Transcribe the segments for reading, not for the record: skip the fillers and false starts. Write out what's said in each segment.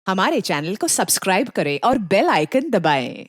हमारे चैनल को सब्सक्राइब करें और बेल आइकन दबाएं।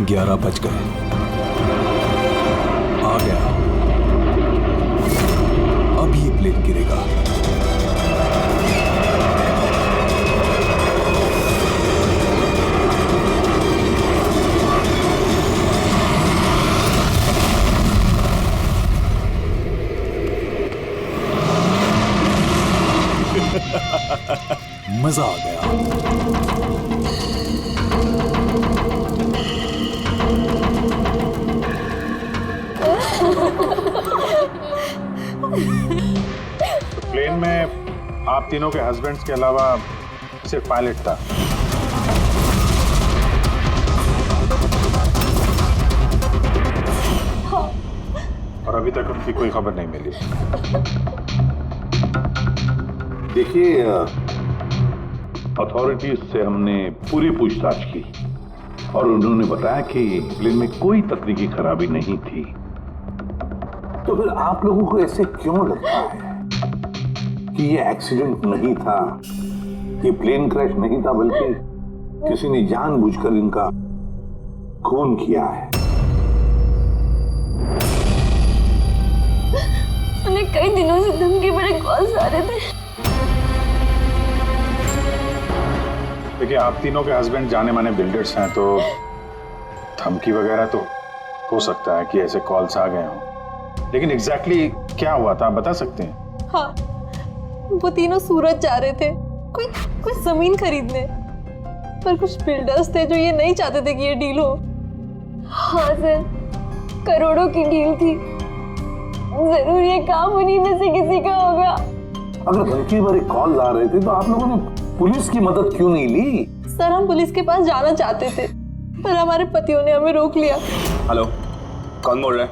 ग्यारह बज गए। आ गया। अब ये प्लेन गिरेगा। मजा आ गया। प्लेन में आप तीनों के हस्बैंड्स के अलावा सिर्फ पायलट था। और अभी तक उनकी कोई खबर नहीं मिली। देखिए, अथॉरिटीज से हमने पूरी पूछताछ की और उन्होंने बताया कि प्लेन में कोई तकनीकी खराबी नहीं थी। तो फिर आप लोगों को ऐसे क्यों लगता है कि ये एक्सीडेंट नहीं था, ये प्लेन क्रैश नहीं था, बल्कि किसी ने जानबूझकर इनका खून किया है? उन्हें कई दिनों से धमकी भरे कॉल्स आ रहे थे। देखिए, आप तीनों के हस्बैंड जाने माने बिल्डर्स हैं, तो धमकी वगैरह तो हो सकता है कि ऐसे कॉल्स आ गए हों, लेकिन एग्जैक्टली क्या हुआ था आप बता सकते हैं? हाँ, वो तीनों सूरत जा रहे थे कोई जमीन खरीदने, पर कुछ बिल्डर्स थे जो ये नहीं चाहते थे कि ये डील हो। हाँ सर, करोड़ों की डील थी, जरूर ये काम उन्हीं में से किसी का होगा। अगर धमकी भरे कॉल आ रहे थे तो आप लोगों ने पुलिस की मदद क्यों नहीं ली? सर, हम पुलिस के पास जाना चाहते थे, पर हमारे पतियों ने हमें रोक लिया। हेलो, कौन बोल रहा है?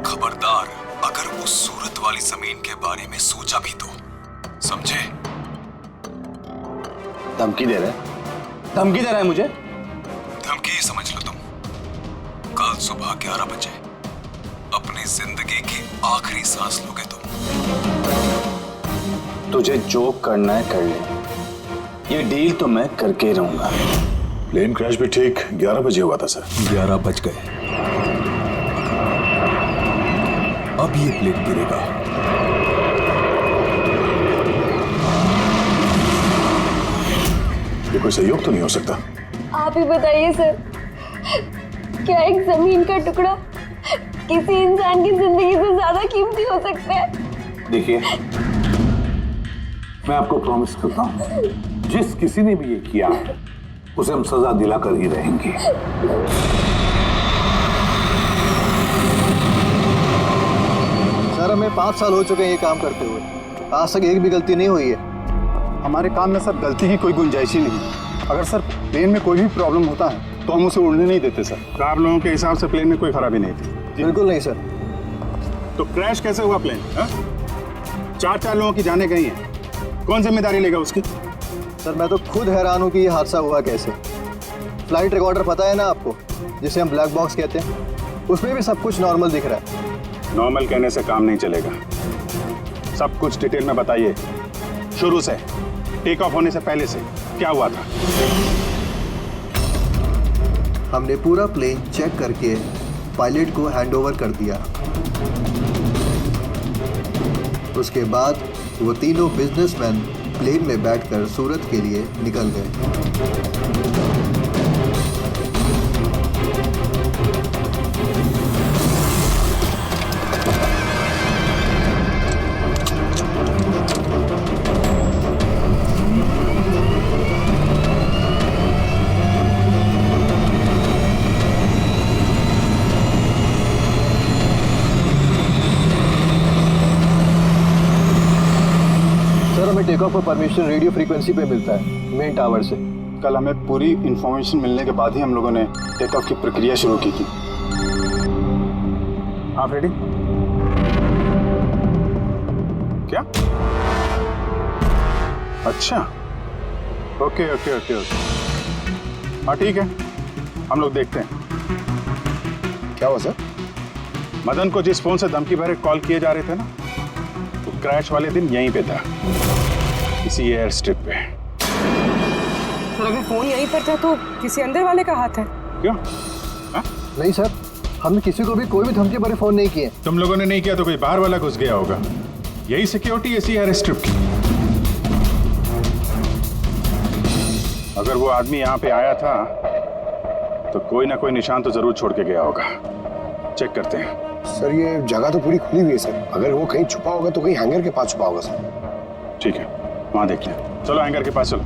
खबरदार, अगर उस सूरत वाली जमीन के बारे में सोचा भी तो, समझे? धमकी दे रहा है? धमकी दे रहा है मुझे? धमकी समझ लो तुम। कल सुबह 11 बजे अपनी जिंदगी की आखिरी सांस लोगे तुम। तुझे जो करना है कर ले, ये डील तो मैं करके रहूंगा। प्लेन क्रैश भी ठीक 11 बजे हुआ था सर। 11 बज गए। अब ये प्लेन गिरेगा। ये कोई सहयोग तो नहीं हो सकता? आप ही बताइए सर, क्या एक जमीन का टुकड़ा किसी इंसान की जिंदगी से ज्यादा कीमती हो सकता है? देखिए, मैं आपको प्रॉमिस करता हूं, जिस किसी ने भी ये किया उसे हम सजा दिलाकर ही रहेंगे। सर, हमें 5 साल हो चुके हैं ये काम करते हुए, आज तक एक भी गलती नहीं हुई है। हमारे काम में सर गलती की कोई गुंजाइश ही नहीं। अगर सर प्लेन में कोई भी प्रॉब्लम होता है तो हम उसे उड़ने नहीं देते सर। आप लोगों के हिसाब से प्लेन में कोई खराबी नहीं थी? बिल्कुल नहीं सर। तो क्रैश कैसे हुआ प्लेन? 4 लोगों की जानें गई हैं, कौन जिम्मेदारी लेगा उसकी? सर, मैं तो खुद हैरान हूँ कि ये हादसा हुआ कैसे। फ्लाइट रिकॉर्डर पता है ना आपको, जिसे हम ब्लैक बॉक्स कहते हैं, उसमें भी सब कुछ नॉर्मल दिख रहा है। नॉर्मल कहने से काम नहीं चलेगा, सब कुछ डिटेल में बताइए, शुरू से, टेक ऑफ होने से पहले से क्या हुआ था? हमने पूरा प्लेन चेक करके पायलट को हैंडओवर कर दिया। उसके बाद वो तीनों बिजनेसमैन प्लेन में बैठकर सूरत के लिए निकल गए। टेक ऑफ का परमिशन रेडियो फ्रीक्वेंसी पे मिलता है मेन टावर से। कल हमें पूरी इंफॉर्मेशन मिलने के बाद ही हम लोगों ने टेक ऑफ की प्रक्रिया शुरू की थी। आप रेडी? क्या? अच्छा, ओके ओके ओके ओके, हाँ ठीक है, हम लोग देखते हैं। क्या हुआ सर? मदन को जिस फोन से धमकी भरे कॉल किए जा रहे थे ना, वो क्रैश वाले दिन यहीं पे था, इसी एयर स्ट्रिप पे। सर अगर फोन यहीं पर था तो किसी अंदर वाले का हाथ है। क्यों? नहीं सर, हमने किसी को भी कोई भी धमकी भरे फोन नहीं किए। तुम लोगों ने नहीं किया तो कोई बाहर वाला घुस गया होगा। यही सिक्योरिटी इसी एयर स्ट्रिप की। अगर वो आदमी यहाँ पे आया था तो कोई ना कोई निशान तो जरूर छोड़ के गया होगा। चेक करते हैं। सर ये जगह तो पूरी खुली हुई है सर, अगर वो कहीं छुपा होगा तो कहीं हैंगर के पास छुपा होगा सर। ठीक है, वहां देख लें। चलो हैंगर के पास चलो।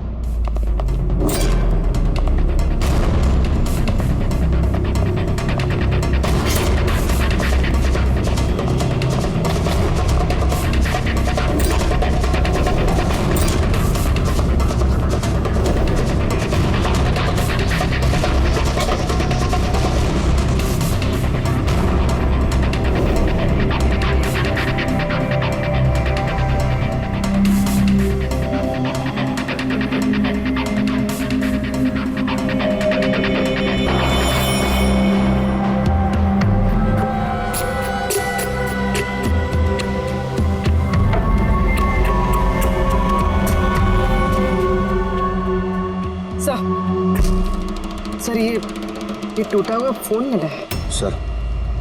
सर ये टूटा हुआ फोन मिला है। सर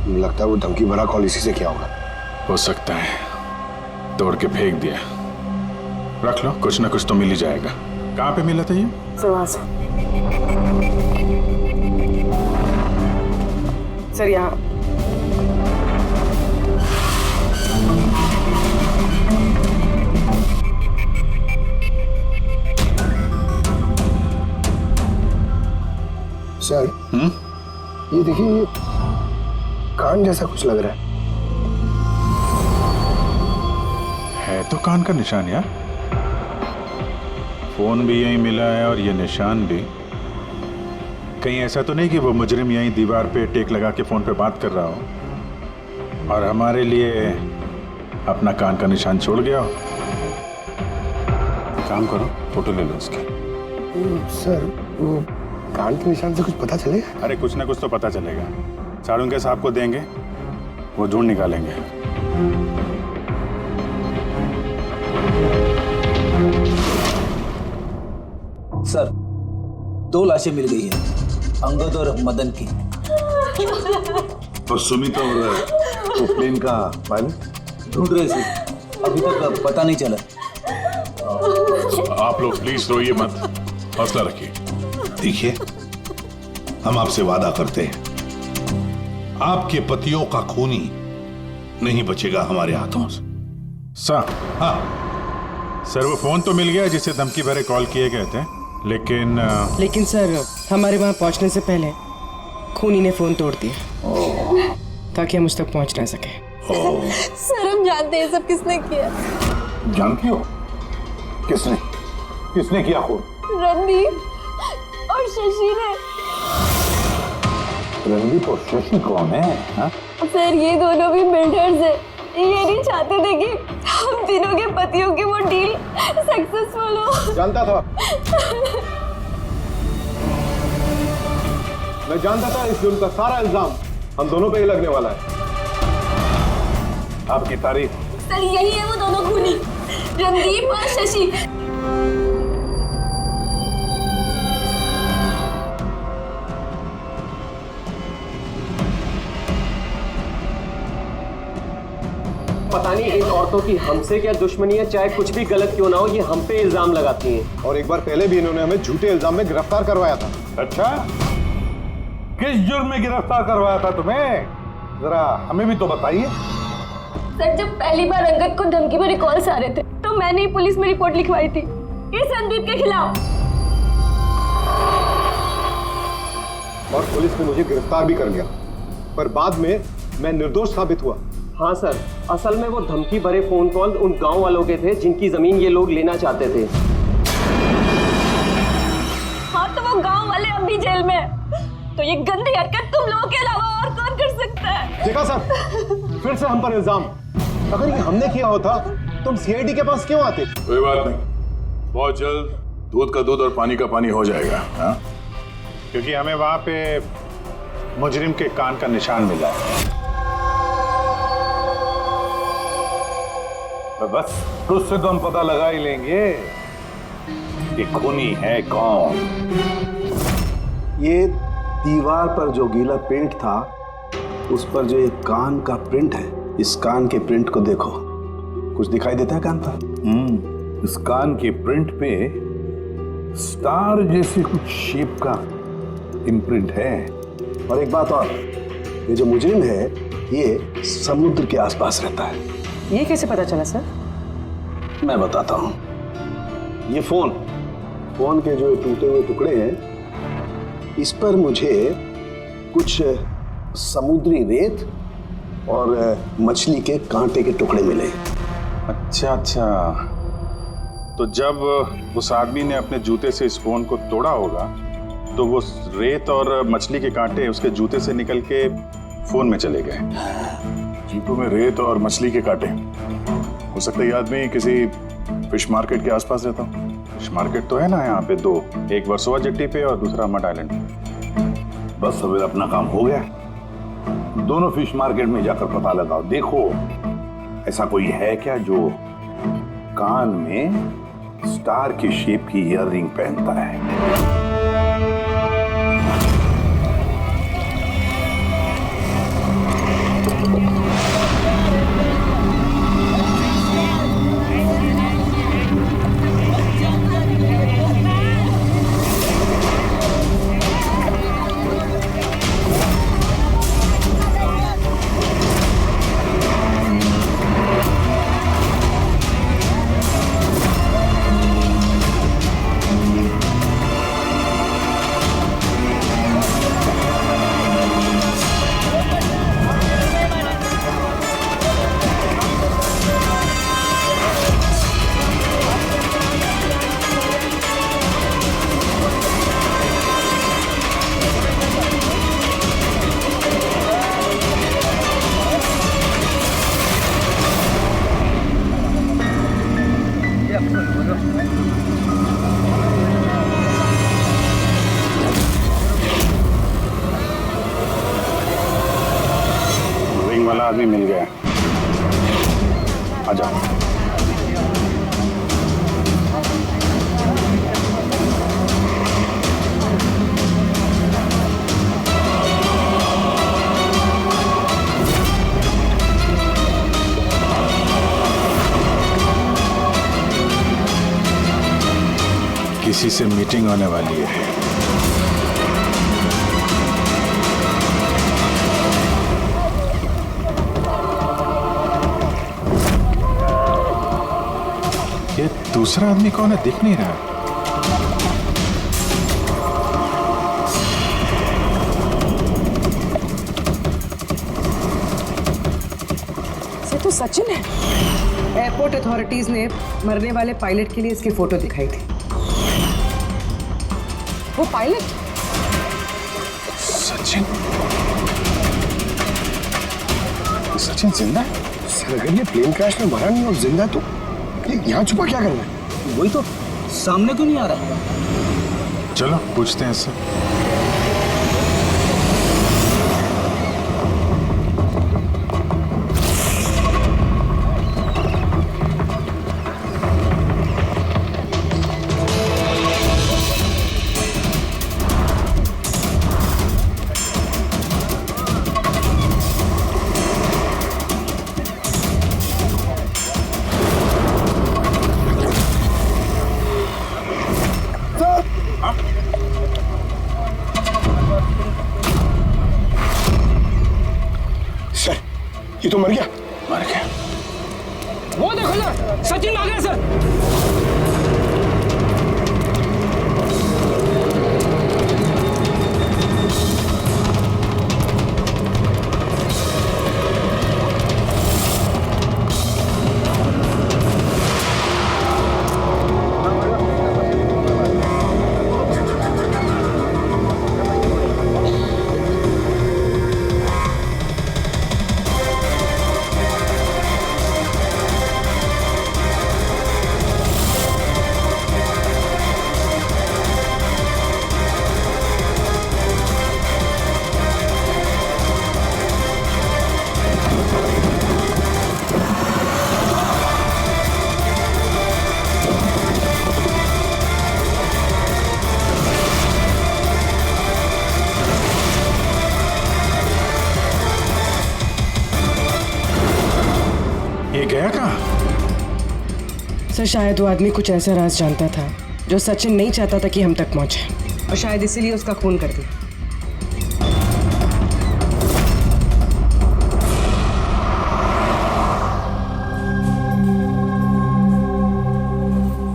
लगता है वो धमकी भरा कॉल इसी से किया होगा। हो सकता है, तोड़ के फेंक दिया। रख लो, कुछ ना कुछ तो मिल ही जाएगा। कहाँ पे मिला था ये? सर वहाँ से। सर यहाँ। सर ये देखिए, ये कान जैसा कुछ लग रहा है तो कान का निशान यार। फोन भी यहीं मिला है और ये निशान भी। कहीं ऐसा तो नहीं कि वो मुजरिम यहीं दीवार पे टेक लगा के फोन पे बात कर रहा हो और हमारे लिए अपना कान का निशान छोड़ गया हो। काम करो, फोटो ले लो उसकी। सर वो कान के निशान से कुछ पता चलेगा? अरे कुछ ना कुछ तो पता चलेगा। सारुंगे साहब को देंगे, वो ढूंढ निकालेंगे। सर 2 लाशें मिल गई हैं, अंगद और मदन की। और सुमित और वो प्लेन का पायलट ढूंढ रहे थे, अभी तक पता नहीं चला। आप लोग प्लीज रोइए मत, हौसला रखिए। देखिए, हम आपसे वादा करते हैं, आपके पतियों का खूनी नहीं बचेगा हमारे हाथों से। सर, हाँ सर वो फोन तो मिल गया जिसे धमकी भरे कॉल किए गए थे, लेकिन सर हमारे वहाँ पहुँचने से पहले खूनी ने फोन तोड़ दिया ताकि हम उस तक पहुँच ना सके। सर हम जानते हैं सब किसने किया। जानती हो किसने किसने किया खून? रणदीप और शशि ने। रणदीप और शशि कौन है? हा? सर ये दोनों भी बिल्डर्स हैं। ये नहीं चाहते थे कि हम तीनों के पतियों की वो डील सक्सेसफुल हो। जानता था, मैं जानता था इस जुर्म का सारा इल्जाम हम दोनों पे ही लगने वाला है। आपकी तारीफ। सर यही है वो दोनों खूनी, रणदीप और शशि। पता नहीं इन औरतों की हमसे क्या दुश्मनी है, चाहे कुछ भी गलत क्यों ना हो, ये हम पे इल्जाम लगाती हैं। और एक बार पहले भी इन्होंने हमें झूठे इल्जाम में गिरफ्तार करवाया था। अच्छा, किस जुर्म में गिरफ्तार करवाया था तुम्हें? जरा हमें भी तो बताइए। सर जब पहली बार अंगद को धमकी भरे कॉल्स आ रहे थे तो मैंने ही पुलिस में रिपोर्ट लिखवाई थी इस रणदीप के खिलाफ। और पुलिस ने मुझे गिरफ्तार भी कर लिया, पर बाद में मैं निर्दोष साबित हुआ। हाँ सर, असल में वो धमकी भरे फोन कॉल उन गांव वालों के थे जिनकी जमीन ये लोग लेना चाहते थे। हाँ तो वो गांव वाले अब भी जेल में हैं। तो ये गंदी हरकत तुम लोगों के अलावा और कौन कर सकता है? देखा सर, फिर से हम पर इल्जाम। अगर ये हमने किया होता तो हम सीआईडी के पास क्यों आते? कोई बात नहीं, बहुत जल्द दूध का दूध और पानी का पानी हो जाएगा। हाँ, क्योंकि हमें वहां पे मुजरिम के कान का निशान मिला है। तो बस उससे तो हम पता लगा ही लेंगे कि खूनी है कौन। ये दीवार पर जो गीला पेंट था, उस पर जो एक कान का प्रिंट है, इस कान के प्रिंट को देखो। कुछ दिखाई देता है कान पर? इस कान के प्रिंट पे स्टार जैसी कुछ शेप का इम्प्रिंट है। और एक बात और, ये जो मुजरिम है ये समुद्र के आसपास रहता है। ये कैसे पता चला सर? मैं बताता हूँ। ये फोन के जो टूटे हुए टुकड़े हैं, इस पर मुझे कुछ समुद्री रेत और मछली के कांटे के टुकड़े मिले। अच्छा, तो जब उस आदमी ने अपने जूते से इस फोन को तोड़ा होगा तो वो रेत और मछली के कांटे उसके जूते से निकल के फोन में चले गए। जूतों में रेत और मछली के कांटे, हो सकता है ये आदमी किसी फिश मार्केट के आसपास रहता हो। फिश मार्केट तो है ना यहाँ पे दो, एक वर्सोवा जेट्टी पे और दूसरा मड आइलैंड पे। बस अब अपना काम हो गया। दोनों फिश मार्केट में जाकर पता लगाओ। देखो ऐसा कोई है क्या जो कान में स्टार की शेप की ईयररिंग पहनता है। रिंग वाला आदमी मिल गया। आजा। किसी से मीटिंग होने वाली है। ये दूसरा आदमी कौन है, दिख नहीं रहा। ये तो सचिन है। एयरपोर्ट अथॉरिटीज ने मरने वाले पायलट के लिए इसकी फोटो दिखाई थी। वो पायलट सचिन, सचिन जिंदा है? सर अगर ये प्लेन क्रैश में मरा नहीं और जिंदा है तो ये यहाँ छुपा क्या कर रहा है? वही तो सामने क्यों नहीं आ रहा? चलो पूछते हैं इससे। ये तो मर गया। मर गया। वो देखो ना, सचिन आ गया सर। ये गया कहाँ? सर शायद वो आदमी कुछ ऐसा राज जानता था जो सचिन नहीं चाहता था कि हम तक पहुंचे, और शायद इसीलिए उसका खून कर दिया।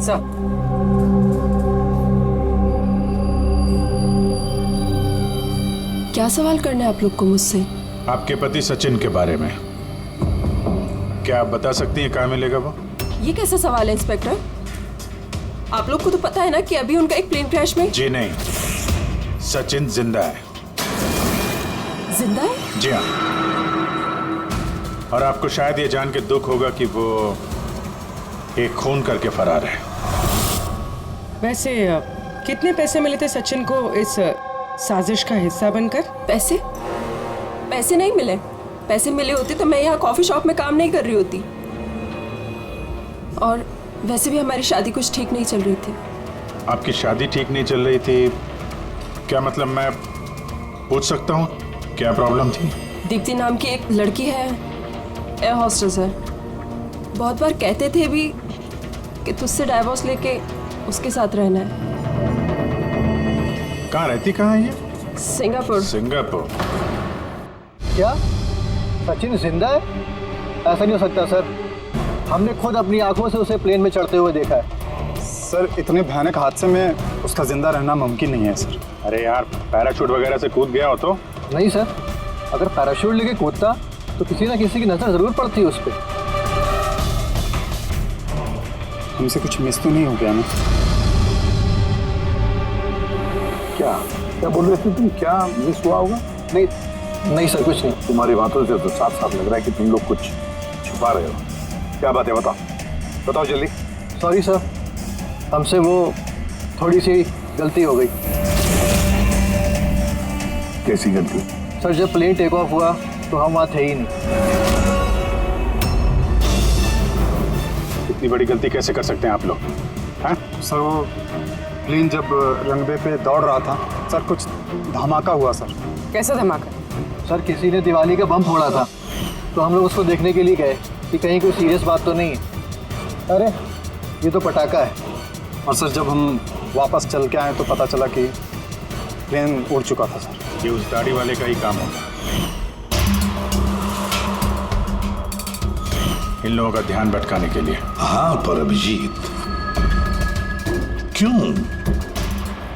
सर क्या सवाल करना है आप लोग को मुझसे? आपके पति सचिन के बारे में। क्या आप बता सकती हैं कहाँ मिलेगा वो? ये कैसा सवाल है इंस्पेक्टर? आप लोग को तो पता है ना कि अभी उनका एक प्लेन क्रैश में। जी नहीं, सचिन जिंदा है। जिंदा है? जी हाँ। और आपको शायद ये जान के दुख होगा कि वो एक खून करके फरार है। वैसे कितने पैसे मिले थे सचिन को इस साजिश का हिस्सा बनकर? पैसे? पैसे नहीं मिले। पैसे मिले होते तो मैं यहाँ कॉफी शॉप में काम नहीं कर रही होती। और वैसे भी हमारी शादी कुछ ठीक नहीं चल रही थी। आपकी शादी ठीक नहीं चल रही थी? क्या मतलब, मैं पूछ सकता हूँ क्या प्रॉब्लम थी? दीप्ति नाम की एक लड़की है, एयर होस्टेस है। बहुत बार कहते थे भी कि तुझसे डाइवोर्स लेके उसके साथ रहना है। कहाँ रहती, कहाँ है ये? सिंगापुर। सिंगापुर। क्या सचिन जिंदा है? ऐसा नहीं हो सकता सर, हमने खुद अपनी आंखों से उसे प्लेन में चढ़ते हुए देखा है। सर इतने भयानक हादसे में उसका जिंदा रहना मुमकिन नहीं है सर। अरे यार, पैराशूट वगैरह से कूद गया हो तो? नहीं सर, अगर पैराशूट लेके कूदता तो किसी ना किसी की नजर जरूर पड़ती उस पर। हमसे कुछ मिस तो नहीं हो गया ना? क्या क्या बोल रहे थे तुम? क्या मिस हुआ होगा? नहीं सर, कुछ नहीं। तुम्हारी बातों से तो साफ साफ लग रहा है कि तुम लोग कुछ छुपा रहे हो। क्या बात है, बताओ बताओ जल्दी। सॉरी सर, हमसे वो थोड़ी सी गलती हो गई। कैसी गलती? सर जब प्लेन टेक ऑफ हुआ तो हम वहाँ थे ही नहीं। इतनी बड़ी गलती कैसे कर सकते हैं आप लोग? हैं? सर वो प्लेन जब रनवे पे दौड़ रहा था सर, कुछ धमाका हुआ सर। कैसा धमाका? सर किसी ने दिवाली का बम फोड़ा था, तो हम लोग उसको देखने के लिए गए कि कहीं कोई सीरियस बात तो नहीं है। अरे ये तो पटाखा है। और सर जब हम वापस चल के आए तो पता चला कि प्लेन उड़ चुका था सर। ये उस दाढ़ी वाले का ही काम होगा, इन लोगों का ध्यान भटकाने के लिए। हाँ पर अभिजीत, क्यों?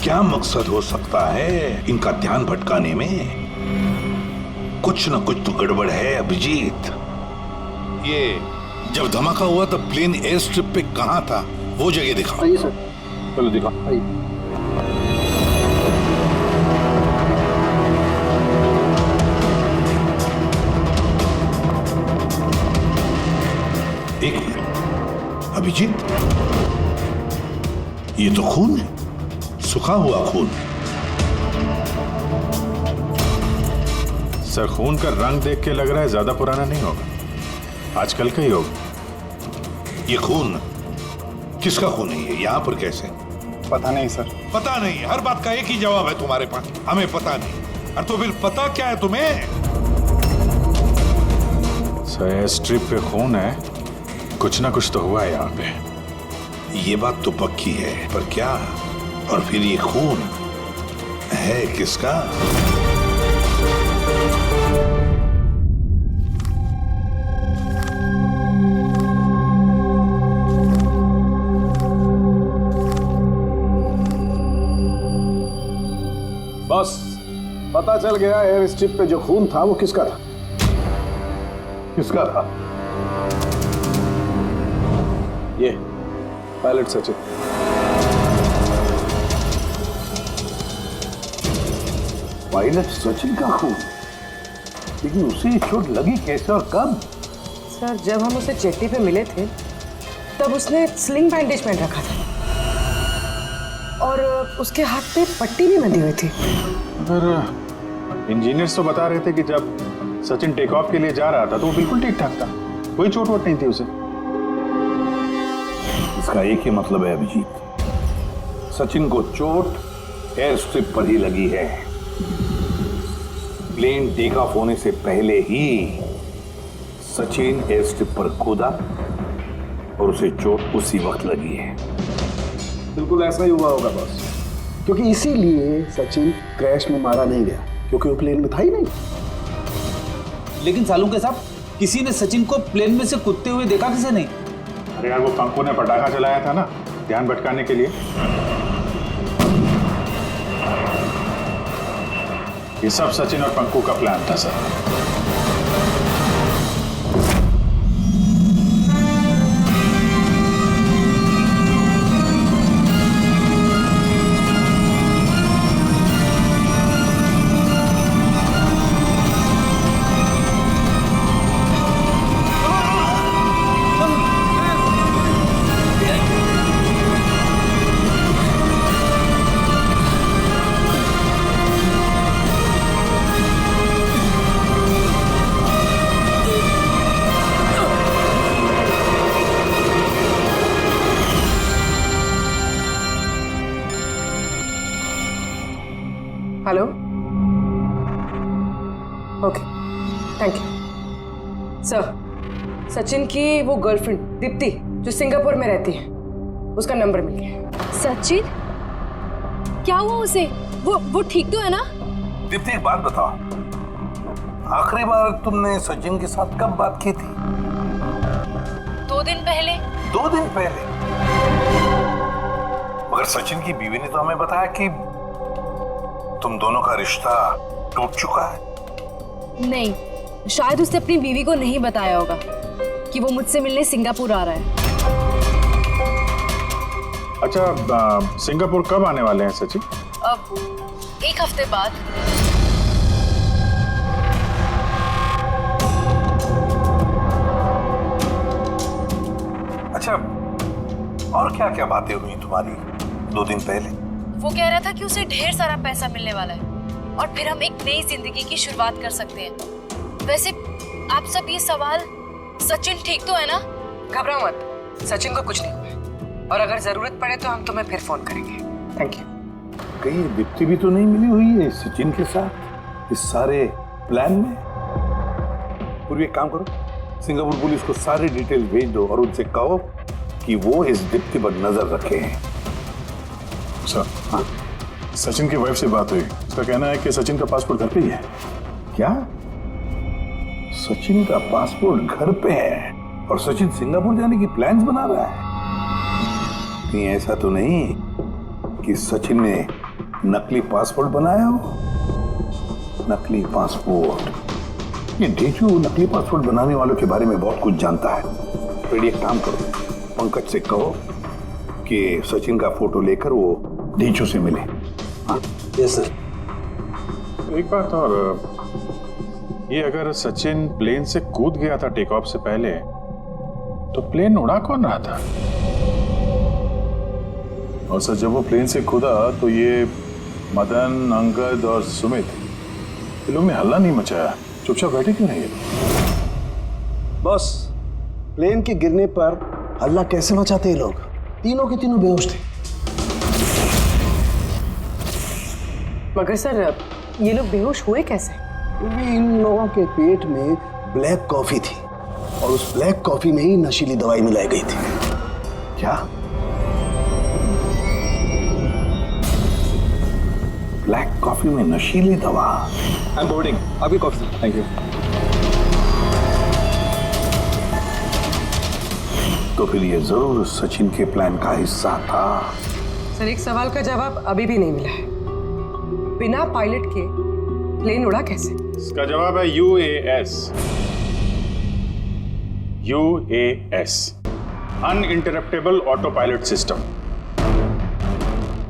क्या मकसद हो सकता है इनका ध्यान भटकाने में? कुछ न कुछ तो गड़बड़ है अभिजीत। ये जब धमाका हुआ तब प्लेन एयर स्ट्रिप पे कहाँ था, वो जगह दिखाओ। आइए सर। चलो दिखाओ। आइए। एक मिनट अभिजीत, ये तो खून है, सूखा हुआ खून। सर खून का रंग देख के लग रहा है ज्यादा पुराना नहीं होगा, आजकल का ही होगा। ये खून किसका खून है? ये यहाँ पर कैसे? पता नहीं सर। पता नहीं? हर बात का एक ही जवाब है तुम्हारे पास, हमें पता नहीं। और तो फिर पता क्या है तुम्हें? सर एयर स्ट्रिप पे खून है, कुछ ना कुछ तो हुआ है यहाँ पे। ये बात तो पक्की है, पर क्या? और फिर ये खून है किसका? बस पता चल गया, एयर स्ट्रिप पे जो खून था वो किसका था? किसका था? ये पायलट सचिन। पायलट सचिन का खून? लेकिन उसे चोट लगी कैसे और कब? सर जब हम उसे जेट्टी पे मिले थे तब उसने स्लिंग बैंडेज पहन रखा था और उसके हाथ पे पट्टी भी बंधी हुई थी। पर इंजीनियर्स तो बता रहे थे कि जब सचिन टेक ऑफ के लिए जा रहा था तो वो बिल्कुल ठीक ठाक था, कोई चोट वोट नहीं थी उसे। इसका एक ही मतलब है अभिजीत, सचिन को चोट एयर स्ट्रिप पर ही लगी है। प्लेन टेक ऑफ होने से पहले ही सचिन एयर स्ट्रिप पर कूदा और उसे चोट उसी वक्त लगी है। बिल्कुल ऐसा ही हुआ होगा बॉस, क्योंकि इसीलिए सचिन क्रैश में मारा नहीं गया, क्योंकि वो प्लेन में था ही नहीं। लेकिन सालू साहब, किसी ने सचिन को प्लेन में से कूदते हुए देखा किसे नहीं? अरे यार, वो पंकु ने पटाखा चलाया था ना, ध्यान भटकाने के लिए। ये सब सचिन और पंकु का प्लान था sir. Hello, okay, thank you sir. Sachin की वो गर्लफ्रेंड दीप्ति जो सिंगापुर में रहती है, उसका नंबर मिल गया। सचिन, क्या हुआ उसे? वो ठीक तो है ना? दीप्ति, एक बात बताओ, आखिरी बार तुमने सचिन के साथ कब बात की थी? 2 दिन पहले। 2 दिन पहले? मगर सचिन की बीवी ने तो हमें बताया कि तुम दोनों का रिश्ता टूट चुका है। नहीं, शायद उसने अपनी बीवी को नहीं बताया होगा कि वो मुझसे मिलने सिंगापुर आ रहा है। अच्छा, सिंगापुर कब आने वाले हैं सचिन? अब 1 हफ्ते बाद। अच्छा, और क्या क्या बातें हुई तुम्हारी 2 दिन पहले? वो कह रहा था कि उसे ढेर सारा पैसा मिलने वाला है और फिर हम एक नई जिंदगी की शुरुआत कर सकते हैं। वैसे आप सब ये सवाल, सचिन ठीक तो है ना? घबराओ मत, सचिन को कुछ नहीं हुआ है, और अगर जरूरत पड़े तो हम तुम्हें फिर फोन करेंगे। Thank you. कहीं दीप्ति भी तो नहीं मिली हुई है सचिन के साथ इस सारे प्लान में? पूर्वी, एक काम करो, सिंगापुर पुलिस को सारी डिटेल भेज दो और उनसे कहो कि वो इस दीप्ति पर नजर रखे हैं। सर, हाँ, सचिन की वाइफ से बात हुई, उसका कहना है कि सचिन का पासपोर्ट घर पे ही है। क्या? सचिन का पासपोर्ट घर पे है और सचिन सिंगापुर जाने की प्लान्स बना रहा है? कहीं ऐसा तो नहीं कि सचिन ने नकली पासपोर्ट बनाया हो? नकली पासपोर्ट, ये ढेचू नकली पासपोर्ट बनाने वालों के बारे में बहुत कुछ जानता है। तो एक काम करो, पंकज से कहो कि सचिन का फोटो लेकर वो ढेचू से मिले। हाँ, यस सर। एक बात और, ये अगर सचिन प्लेन से कूद गया था टेक ऑफ से पहले, तो प्लेन उड़ा कौन रहा था? और सर, जब वो प्लेन से कूदा तो ये मदन, अंगद और सुमित, इन लोगों ने हल्ला नहीं मचाया, चुपचाप बैठे क्यों नहीं? बॉस, प्लेन के गिरने पर हल्ला कैसे मचाते हैं लोग? तीनों के तीनों बेहोश थे। मगर सर, ये लोग बेहोश हुए कैसे? क्योंकि इन लोगों के पेट में ब्लैक कॉफी थी और उस ब्लैक कॉफी में ही नशीली दवाई मिलाई गई थी। क्या? ब्लैक कॉफी में नशीली दवा? आई एम बोर्डिंग, आपकी कॉफी। Thank you. तो फिर ये जरूर सचिन के प्लान का हिस्सा था। सर, एक सवाल का जवाब अभी भी नहीं मिला है। बिना पायलट के प्लेन उड़ा कैसे? इसका जवाब है UAS। UAS, uninterruptible auto pilot system.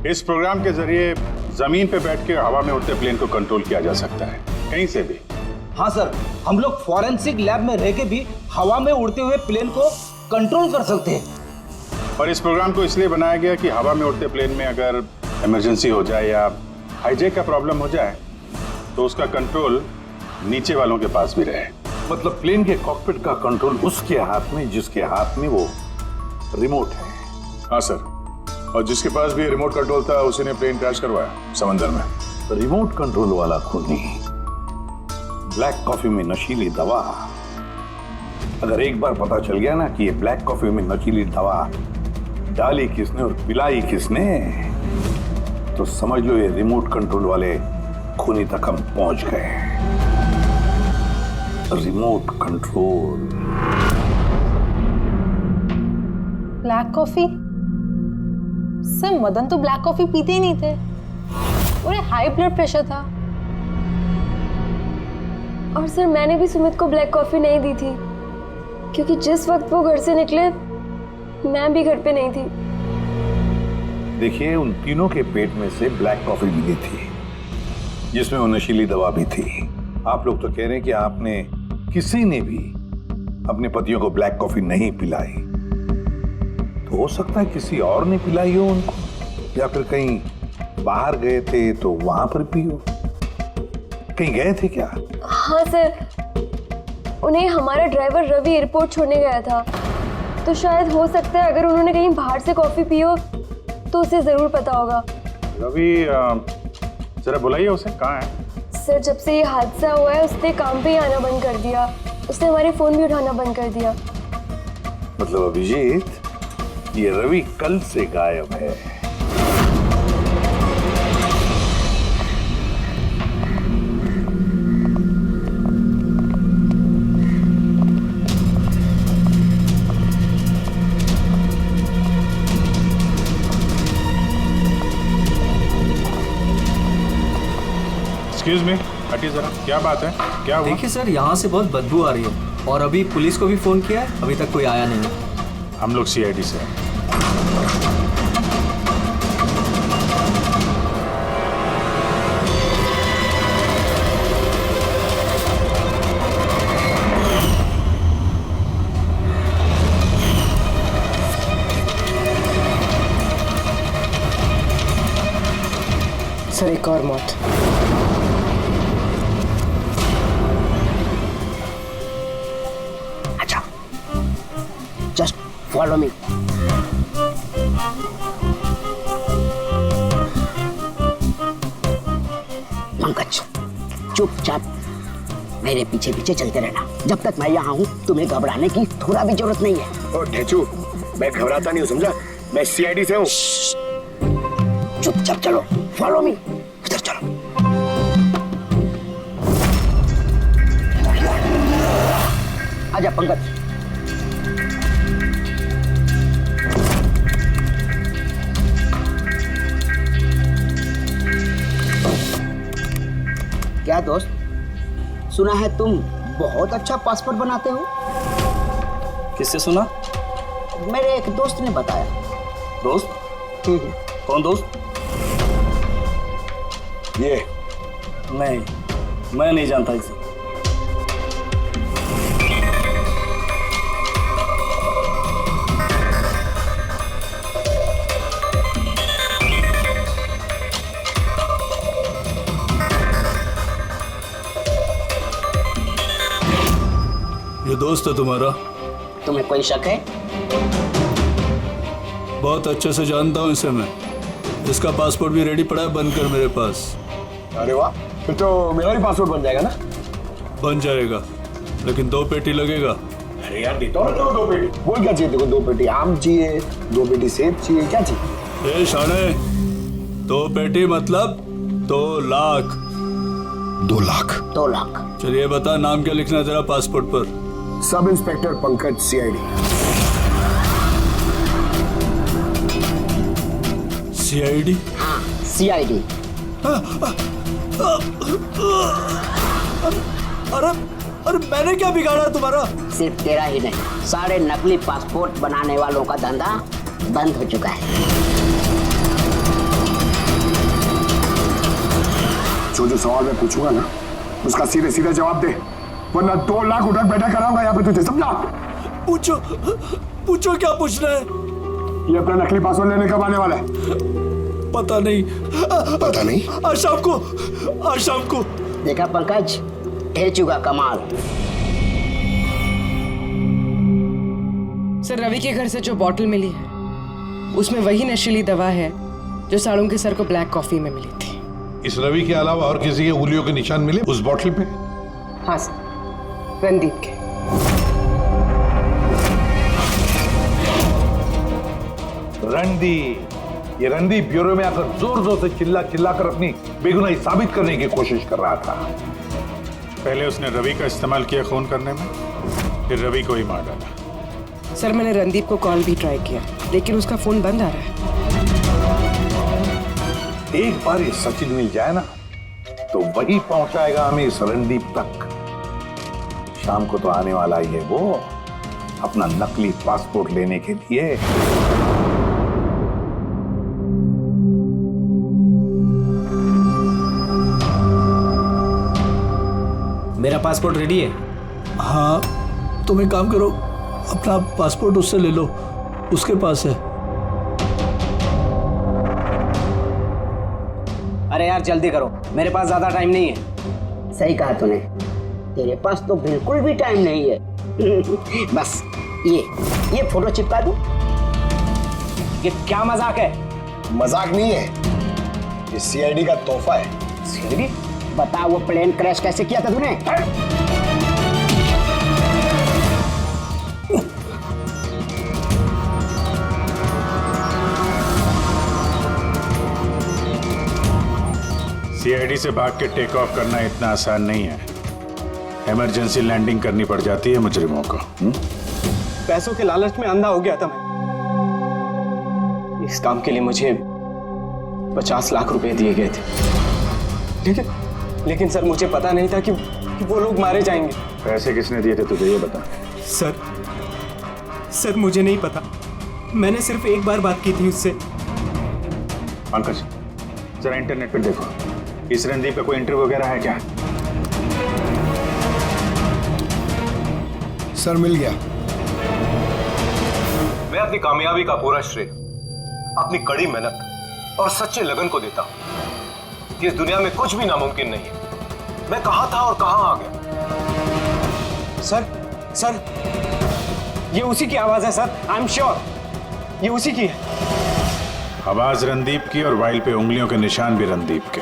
इस प्रोग्राम के जरिए जमीन पे बैठ के हवा में उड़ते प्लेन को कंट्रोल किया जा सकता है, कहीं से भी। हाँ सर, हम लोग फॉरेंसिक लैब में रह के भी हवा में उड़ते हुए प्लेन को कंट्रोल कर सकते हैं। और इस प्रोग्राम को इसलिए बनाया गया कि हवा में उड़ते प्लेन में अगर इमरजेंसी हो जाए या हाईजैक का प्रॉब्लम हो जाए तो उसका कंट्रोल नीचे वालों के पास भी रहे। मतलब प्लेन के कॉकपिट का कंट्रोल उसके हाथ में जिसके हाथ में वो रिमोट है। हाँ सर, और जिसके पास भी रिमोट कंट्रोल था उसी ने प्लेन क्रैश करवाया समंदर में। तो रिमोट कंट्रोल वाला खूनी, ब्लैक कॉफी में नशीली दवा, अगर एक बार पता चल गया ना कि ये ब्लैक कॉफी में नशीली दवा डाली किसने और पिलाई किसने, तो समझ लो ये रिमोट कंट्रोल वाले खूनी तक हम पहुंच गए। Remote control. Black coffee? Sir Madan तो ब्लैक कॉफी पीते ही नहीं थे, उन्हें हाई ब्लड प्रेशर था। और सर मैंने भी सुमित को ब्लैक कॉफी नहीं दी थी, क्योंकि जिस वक्त वो घर से निकले मैं भी घर पे नहीं थी। देखिए, उन तीनों के पेट में से ब्लैक कॉफी मिली थी, जिसमें वो नशीली दवा भी थी। आप लोग तो कह रहे हैं कि आपने किसी ने भी अपने पतियों को ब्लैक कॉफी नहीं पिलाई, तो हो सकता है किसी और ने पिलाई हो उनको, या फिर कहीं बाहर गए थे तो वहां पर पी हो। कहीं गए थे क्या? हाँ सर, उन्हें हमारा ड्राइवर रवि एयरपोर्ट छोड़ने गया था, तो शायद हो सकता है अगर उन्होंने कहीं बाहर से कॉफी पी हो तो उसे जरूर पता होगा। रवि जरा बुलाइए उसे, कहाँ है? सर जब से ये हादसा हुआ है उसने काम पे ही आना बंद कर दिया, उसने हमारे फोन भी उठाना बंद कर दिया। मतलब अभिजीत, ये रवि कल से गायब है। एक्सक्यूज मी, हटिए जरा, क्या बात है, क्या हुआ? देखिए सर, यहाँ से बहुत बदबू आ रही है और अभी पुलिस को भी फोन किया है, अभी तक कोई आया नहीं है। हम लोग सीआईडी से हैं। सर एक और मौत। अच्छा, जस्ट फॉलो मी। पंकज, चुपचाप मेरे पीछे पीछे चलते रहना। जब तक मैं यहाँ हूँ तुम्हें घबराने की थोड़ा भी जरूरत नहीं है। ओ ढेचू, मैं घबराता नहीं हूँ, समझा? मैं सीआईडी से हूँ। चुपचाप चलो, फॉलो मी। इधर चलो। आजा पंकज। क्या दोस्त, सुना है तुम बहुत अच्छा पासपोर्ट बनाते हो? किससे सुना? मेरे एक दोस्त ने बताया। दोस्त? कौन दोस्त? ये नहीं, मैं नहीं जानता इसे। ये दोस्त है तुम्हारा? तुम्हें कोई शक है? बहुत अच्छे से जानता हूँ इसे मैं। इसका पासपोर्ट भी रेडी पड़ा है, बनकर मेरे पास। अरे वाह, फिर तो मेरा भी पासपोर्ट बन जाएगा ना? बन जाएगा, लेकिन 2 पेटी लगेगा। अरे यार देता हूँ दो पेटी। बोल क्या चाहिए? देखो, 2 पेटी आम चाहिए, 2 पेटी सेब चाहिए, क्या चाहिए? ए शाने, 2 पेटी मतलब 2 लाख। 2 लाख? 2 लाख। चलिए बता, नाम क्या लिखना है तेरा पासपोर्ट पर? Sub inspector Pankaj, CID. CID? हाँ, सीआईडी। अरे मैंने क्या बिगाड़ा तुम्हारा? सिर्फ तेरा ही नहीं, सारे नकली पासपोर्ट बनाने वालों का धंधा बंद हो चुका है। जो सवाल मैं पूछूंगा ना, उसका सीधे सीधे जवाब दे, वरना 2 लाख उठक बैठा कराऊंगा यहाँ पे तुझे, समझा? पूछो क्या पूछना है? ये अपना नकली पासपोर्ट लेने कब आने वाला है? पता नहीं। पता नहीं? आज शाम को। देखा पंकज, ढेचू का कमाल। सर रवि के घर से जो बोतल मिली है उसमें वही नशीली दवा है जो साड़ू के सर को ब्लैक कॉफी में मिली थी। इस रवि के अलावा और किसी के उंगलियों के निशान मिले उस बॉटल पे? हाँ सर, रणदीप के। रणदीप, ये रणदीप ब्यूरो में आकर जोर जोर से चिल्ला चिल्ला कर अपनी बेगुनाही साबित करने की कोशिश कर रहा था। पहले उसने रवि का इस्तेमाल किया खून करने में, फिर रवि को ही मार डाला। सर मैंने रणदीप को कॉल भी ट्राई किया, लेकिन उसका फोन बंद आ रहा है। एक बार ये सचिन मिल जाए ना, तो वही पहुंचाएगा हमें इस रणदीप तक। शाम को तो आने वाला ही है वो, अपना नकली पासपोर्ट लेने के लिए। मेरा पासपोर्ट रेडी है। हाँ, तुम एक काम करो, अपना पासपोर्ट उससे ले लो, उसके पास है। अरे यार जल्दी करो, मेरे पास ज्यादा टाइम नहीं है। सही कहा तूने, तेरे पास तो बिल्कुल भी टाइम नहीं है। बस ये फोटो चिपका दूं? ये क्या मजाक है? मजाक नहीं है, ये सीआईडी का तोहफा है। सीआईडी? बता वो प्लेन क्रैश कैसे किया था तूने? सीआईडी से भाग के टेक ऑफ करना इतना आसान नहीं है। इमरजेंसी लैंडिंग करनी पड़ जाती है मुजरिमों को। पैसों के लालच में अंधा हो गया था मैं। इस काम के लिए मुझे 50 लाख रुपए दिए गए थे, लेकिन सर मुझे पता नहीं था कि वो लोग मारे जाएंगे। पैसे किसने दिए थे तुझे ये बता। सर मुझे नहीं पता, मैंने सिर्फ एक बार बात की थी उससे। पंकज, जरा इंटरनेट पे देखो, इस रणदीप का कोई इंटरव्यू वगैरह है क्या? सर मिल गया। मैं अपनी कामयाबी का पूरा श्रेय अपनी कड़ी मेहनत और सच्चे लगन को देता हूं कि इस दुनिया में कुछ भी नामुमकिन नहीं है। मैं कहां था और कहां आ गया। सर ये उसी की आवाज है सर, आई एम श्योर ये उसी की है। आवाज रणदीप की और वाइल पे उंगलियों के निशान भी रणदीप के।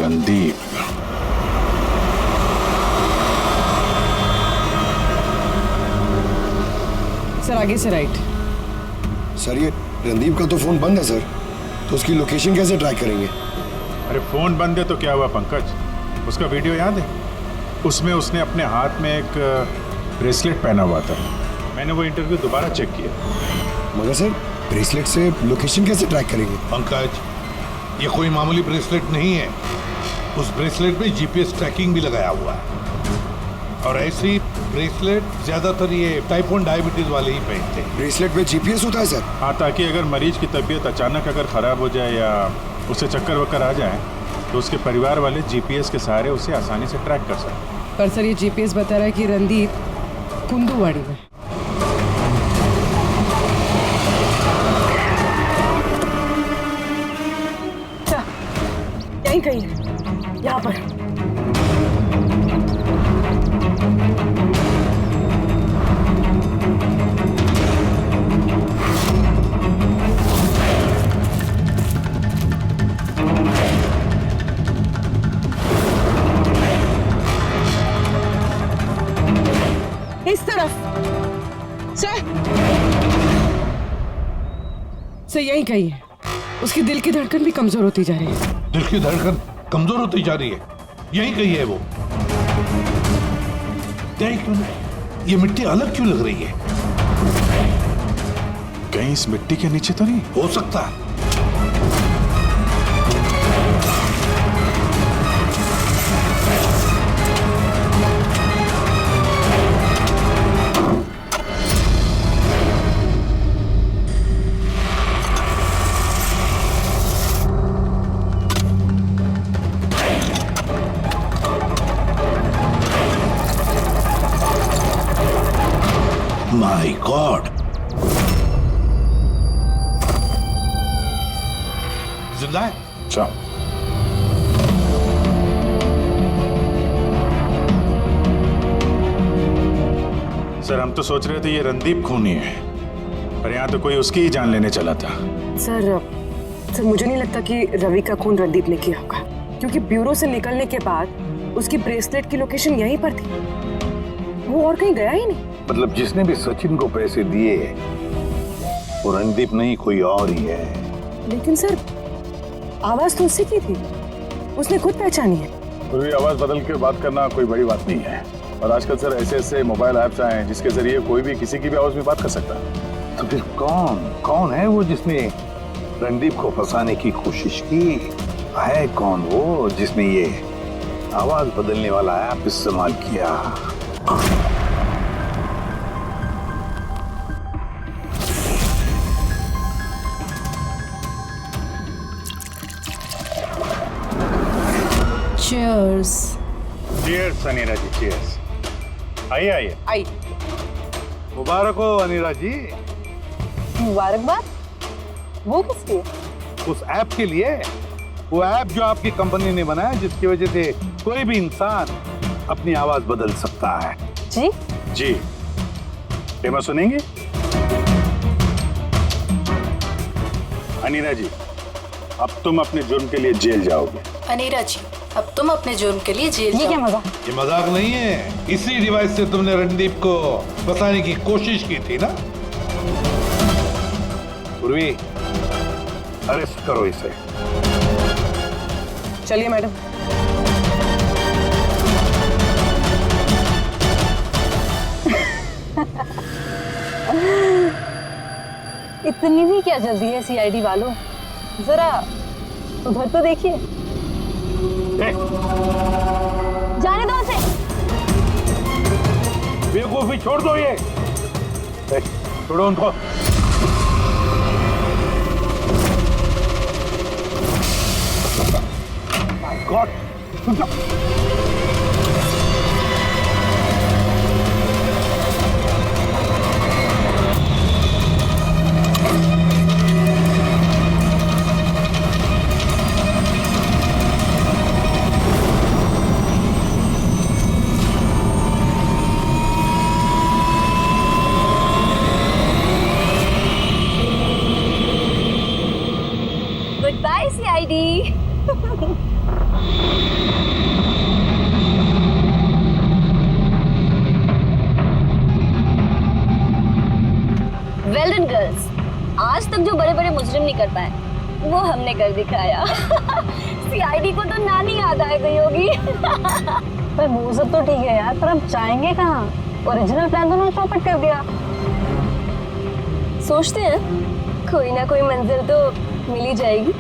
रणदीप सर आगे से राइट। सर ये रणदीप का तो फोन बंद है सर, तो उसकी लोकेशन कैसे ट्रैक करेंगे? अरे फोन बंद है तो क्या हुआ पंकज, उसका वीडियो याद है? उसमें उसने अपने हाथ में एक ब्रेसलेट पहना हुआ था। मैंने वो इंटरव्यू दोबारा चेक किया। मगर सर ब्रेसलेट से लोकेशन कैसे ट्रैक करेंगे? पंकज, ये कोई मामूली ब्रेसलेट नहीं है। उस ब्रेसलेट में जीपीएस ट्रैकिंग भी लगाया हुआ है, और ऐसी ब्रेसलेट ज्यादातर ये टाइप 1 डायबिटीज वाले ही पहनते हैं। ब्रेसलेट में जीपीएस होता है सर? हाँ, ताकि अगर मरीज की तबीयत अचानक अगर खराब हो जाए या उसे चक्कर वक्कर आ जाए तो उसके परिवार वाले जीपीएस के सहारे उसे आसानी से ट्रैक कर सकते। पर सर ये जीपीएस बता रहा है कि रणदीप कुंदूवाड़ी में। यहीं कहीं है, यहाँ पर। इस तरफ सर यहीं कहीं है। उसकी दिल की धड़कन भी कमजोर होती जा रही है। दिल की धड़कन कमजोर होती जा रही है, यही कही है वो। क्यों नहीं? ये मिट्टी अलग क्यों लग रही है? कहीं इस मिट्टी के नीचे तो नहीं हो सकता है। My God! जिंदा है? अच्छा। सर हम तो सोच रहे थे ये रणदीप खूनी है, पर यहाँ तो कोई उसकी ही जान लेने चला था। सर मुझे नहीं लगता कि रवि का खून रणदीप ने किया होगा, क्योंकि ब्यूरो से निकलने के बाद उसकी ब्रेसलेट की लोकेशन यहीं पर थी, वो और कहीं गया ही नहीं। मतलब जिसने भी सचिन को पैसे दिए वो रणदीप नहीं, कोई और ही है। लेकिन सर आवाज तो उससे की थी, उसने खुद पहचानी है। पूरी आवाज बदल के बात करना कोई बड़ी बात नहीं है। और आजकल सर ऐसे ऐसे मोबाइल ऐप्स आए हैं जिसके जरिए कोई भी किसी की भी आवाज में बात कर सकता है। तो फिर कौन है वो जिसने रणदीप को फंसाने की कोशिश की? है कौन वो जिसने ये आवाज बदलने वाला ऐप इस्तेमाल किया? Cheers. Cheers, अनीरा जी, cheers. आइए आइए। आई। मुबारक हो अनीरा जी। मुबारकबाद? वो किसकी? उस ऐप के लिए, वो ऐप जो आपकी कंपनी ने बनाया जिसकी वजह से कोई भी इंसान अपनी आवाज बदल सकता है। जी? जी। डेमो सुनेंगे? अनीरा जी, अब तुम अपने जुर्म के लिए जेल जाओगे। अनीरा जी, अब तुम अपने जुर्म के लिए जेल ये क्या मजाक? ये मजाक नहीं है। इसी डिवाइस से तुमने रणदीप को फंसाने की कोशिश की थी ना? पूर्वी, अरेस्ट करो इसे। चलिए मैडम। इतनी भी क्या जल्दी है सीआईडी वालों? जरा उधर तो देखिए। जाने दो उसे। बेवकूफी छोड़ दो ये। छोड़ो उनको। God, good bye CID. Well done girls, आज तक जो बड़े बड़े मुजरिम नहीं कर पाए वो हमने कर दिखाया। सीआईडी को तो नानी याद आ गई होगी। पर वो सब तो ठीक है यार, पर अब जाएंगे कहाँ? ओरिजिनल प्लान तो ना चौपट कर दिया। सोचते हैं कोई ना कोई मंजिल तो मिल ही जाएगी।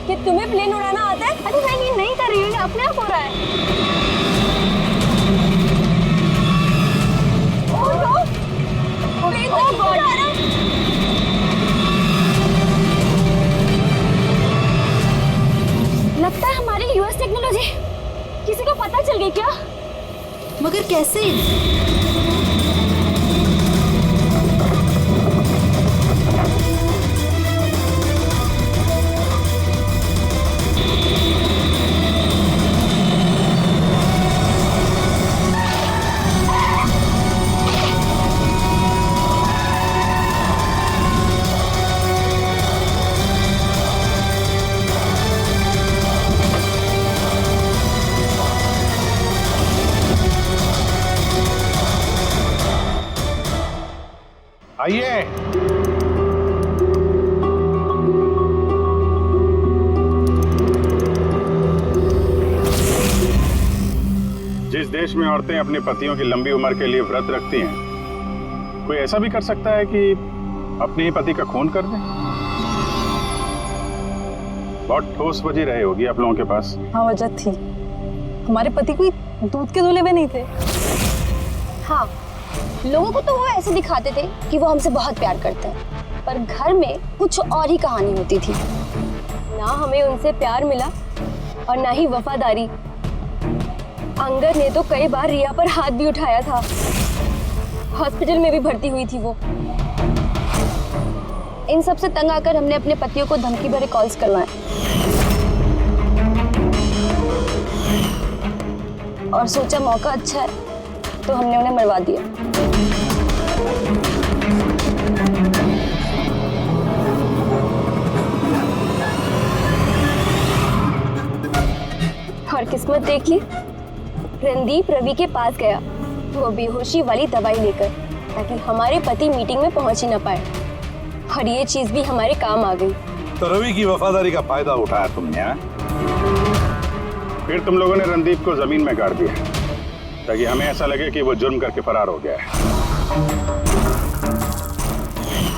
कि तुम्हें प्लेन उड़ाना आता है? अरे मैं ये नहीं कर रही हूँ, ये अपने आप हो रहा है। ओह नो, प्लेन तो ऊपर आ रहा है। लगता है हमारी यूएस टेक्नोलॉजी किसी को पता चल गई क्या? मगर कैसे? आइए। जिस देश में औरतें अपने पतियों की लंबी उम्र के लिए व्रत रखती हैं, कोई ऐसा भी कर सकता है कि अपने ही पति का खून कर दे? बहुत ठोस वजह रही होगी आप लोगों के पास। हाँ, वजह थी। हमारे पति कोई दूध के दूल्हे भी नहीं थे। हाँ, लोगों को तो वो ऐसे दिखाते थे कि वो हमसे बहुत प्यार करते हैं, पर घर में कुछ और ही कहानी होती थी। ना हमें उनसे प्यार मिला और ना ही वफादारी। अंगद ने तो कई बार रिया पर हाथ भी उठाया था। हॉस्पिटल में भी भर्ती हुई थी वो। इन सब से तंग आकर हमने अपने पतियों को धमकी भरे कॉल्स करवाए और सोचा मौका अच्छा है तो हमने उन्हें मरवा दिया। और किस्मत देख ली, रणदीप रवि के पास गया वो बेहोशी वाली दवाई लेकर, ताकि हमारे पति मीटिंग में पहुंच ही ना पाए। और ये चीज भी हमारे काम आ गई। तो रवि की वफादारी का फायदा उठाया तुमने, हाँ? फिर तुम लोगों ने रणदीप को जमीन में गाड़ दिया ताकि हमें ऐसा लगे कि वो जुर्म करके फरार हो गया है।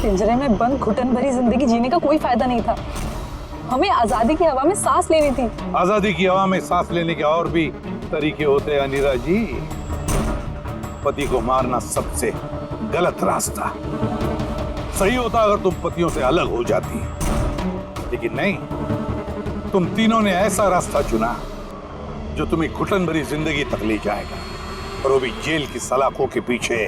पिंजरे में बंद घुटन भरी जिंदगी जीने का कोई फायदा नहीं था। हमें आजादी की हवा में सांस लेनी थी। आजादी की हवा में सांस लेने के और भी तरीके होते हैं अनिरा जी। पति को मारना सबसे गलत रास्ता। सही होता अगर तुम पतियों से अलग हो जाती, लेकिन नहीं, तुम तीनों ने ऐसा रास्ता चुना जो तुम्हें घुटन भरी जिंदगी तक ले जाएगा, और वो भी जेल की सलाखों के पीछे।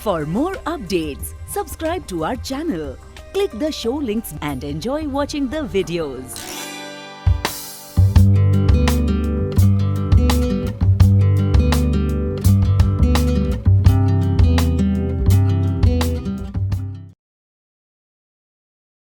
For more updates, subscribe to our channel, click the show links and enjoy watching the videos.